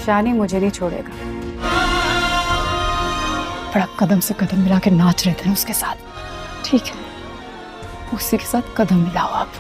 शानी मुझे नहीं छोड़ेगा। बड़ा कदम से कदम मिला के नाच रहे थे उसके साथ, ठीक है, उसी के साथ कदम मिलाओ आप,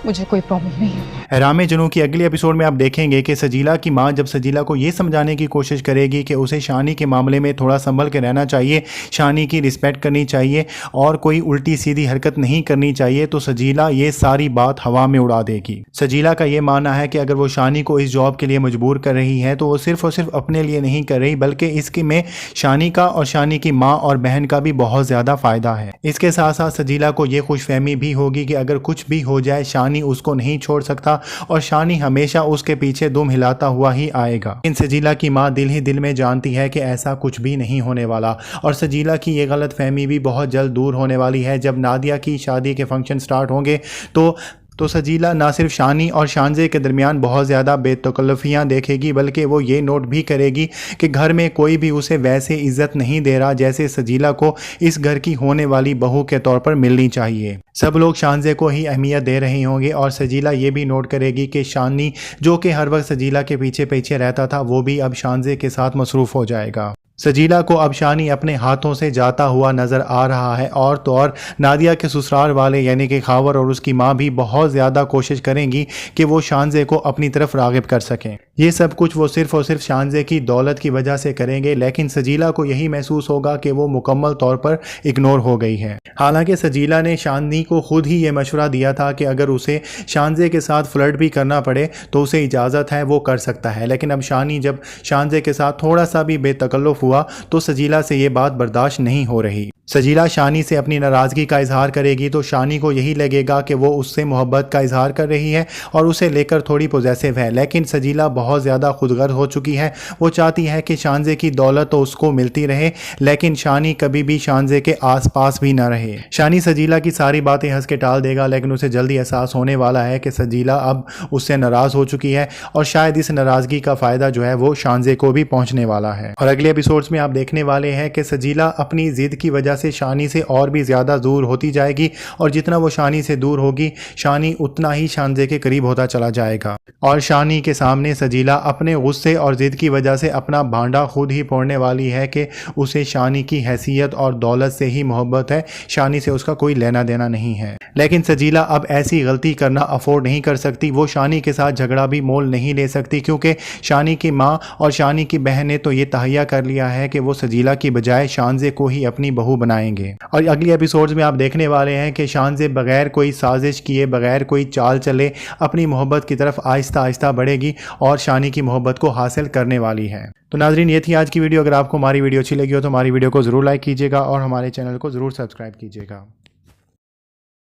मुझे कोई प्रॉब्लम नहीं है। रामे जनू की अगली एपिसोड में आप देखेंगे कि सजीला की माँ जब सजीला को ये समझाने की कोशिश करेगी कि उसे शानी के मामले में थोड़ा संभल के रहना चाहिए, शानी की रिस्पेक्ट करनी चाहिए और कोई उल्टी सीधी हरकत नहीं करनी चाहिए, तो सजीला ये सारी बात हवा में उड़ा देगी। सजीला का ये मानना है कि अगर वो शानी को इस जॉब के लिए मजबूर कर रही है तो वो सिर्फ और सिर्फ अपने लिए नहीं कर रही, बल्कि इसके में शानी का और शानी की माँ और बहन का भी बहुत ज़्यादा फ़ायदा है। इसके साथ साथ सजीला को ये खुशफहमी भी होगी कि अगर कुछ भी हो जाए शानी उसको नहीं छोड़ सकता और शानी हमेशा उसके पीछे दुम हिलाता हुआ ही आएगा। इन सजीला की माँ दिल ही दिल में जानती है कि ऐसा कुछ भी नहीं होने वाला और सजीला की ये गलत फहमी भी बहुत जल्द दूर होने वाली है। जब नादिया की शादी के फंक्शन स्टार्ट होंगे तो सजीला ना सिर्फ शानी और शानजे के दरमियान बहुत ज़्यादा बेतकल्लुफ़ियाँ देखेगी, बल्कि वो ये नोट भी करेगी कि घर में कोई भी उसे वैसे इज़्ज़त नहीं दे रहा जैसे सजीला को इस घर की होने वाली बहू के तौर पर मिलनी चाहिए। सब लोग शानजे को ही अहमियत दे रहे होंगे और सजीला ये भी नोट करेगी कि शानी जो कि हर वक्त सजीला के पीछे पीछे रहता था वो भी अब शानजे के साथ मसरूफ़ हो जाएगा। सजीला को अब शानी अपने हाथों से जाता हुआ नज़र आ रहा है और तो और नादिया के ससुराल वाले यानी कि खावर और उसकी माँ भी बहुत ज़्यादा कोशिश करेंगी कि वो शानजे को अपनी तरफ राग़िब कर सकें। ये सब कुछ वो सिर्फ़ और सिर्फ शानजे की दौलत की वजह से करेंगे, लेकिन सजीला को यही महसूस होगा कि वो मुकम्मल तौर पर इग्नोर हो गई है। हालांकि सजीला ने शानी को खुद ही ये मशवरा दिया था कि अगर उसे शानजे के साथ फ्लर्ट भी करना पड़े तो उसे इजाज़त है, वो कर सकता है। लेकिन अब शानी जब शानजे के साथ थोड़ा सा भी बेतकल्लुफ़ हुआ तो सजीला से ये बात बर्दाश्त नहीं हो रही। सजीला शानी से अपनी नाराज़गी का इजहार करेगी तो शानी को यही लगेगा कि वो उससे मोहब्बत का इजहार कर रही है और उसे लेकर थोड़ी पॉजेसिव है। लेकिन सजीला बहुत ज़्यादा खुदगर्ज हो चुकी है, वो चाहती है कि शानजे की दौलत तो उसको मिलती रहे लेकिन शानी कभी भी शानजे के आसपास भी ना रहे। शानी सजीला की सारी बातें हंस के टाल देगा, लेकिन उसे जल्दी एहसास होने वाला है कि सजीला अब उससे नाराज़ हो चुकी है और शायद इस नाराज़गी का फ़ायदा जो है वो शानजे को भी पहुँचने वाला है। और अगले एपिसोड्स में आप देखने वाले हैं कि सजीला अपनी ज़िद की वजह से शानी से और भी ज़्यादा दूर होती जाएगी और जितना वो शानी से दूर होगी शानी उतना ही शानजे के करीब होता चला जाएगा और शानी के सामने सजीला अपने गुस्से और ज़िद की वजह से अपना भांडा खुद ही फोड़ने वाली है कि उसे शानी की हैसियत और दौलत से ही मोहब्बत है, शानी से उसका कोई लेना देना नहीं है। लेकिन सजीला अब ऐसी गलती करना अफोर्ड नहीं कर सकती, वो शानी के साथ झगड़ा भी मोल नहीं ले सकती क्योंकि शानी की माँ और शानी की बहन ने तो ये तहैया कर लिया है कि वो सजीला की बजाय शानजे को ही अपनी बहू बनाएंगे। और अगली एपिसोड्स में आप देखने वाले हैं कि शानजे बगैर कोई साजिश किए, बगैर कोई चाल चले अपनी मोहब्बत की तरफ आहिस्ता आहिस्ता बढ़ेगी और शानी की मोहब्बत को हासिल करने वाली है। तो नाजरीन, ये थी आज की वीडियो। अगर आपको हमारी वीडियो अच्छी लगी हो तो हमारी वीडियो को ज़रूर लाइक कीजिएगा और हमारे चैनल को ज़रूर सब्सक्राइब कीजिएगा।